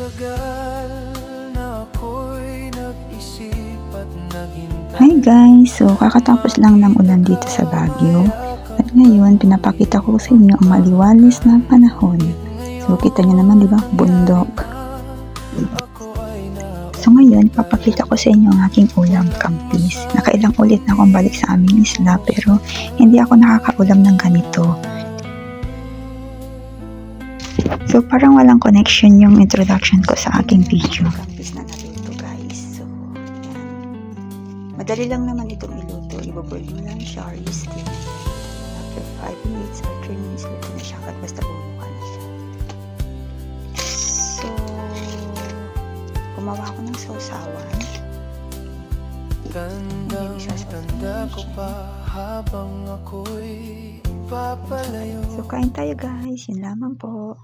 Matagal na ako'y nag-isip at naghintay. Hi guys! So kakatapos lang ng ulan dito sa Baguio. At ngayon pinapakita ko sa inyo ang maliwalis na panahon. So kita nyo naman, di ba? Bundok. So ngayon papakita ko sa inyo ang aking ulam, kampis. Nakailang ulit na akong balik sa aming isla pero hindi ako nakakaulam ng ganito. So parang walang connection yung introduction ko sa aking video. Kampis na natuto guys. So yan. Madali lang naman itong iluto. Ibaboil mo lang siya or i-steam. After 5 minutes or 3 minutes, luto na siya agad basta bumuka na siya. So, gumawa ako ng sausawan. Tandang-tanda ko pa habang ako'y papalayo. So, kain tayo guys. Yun lamang po.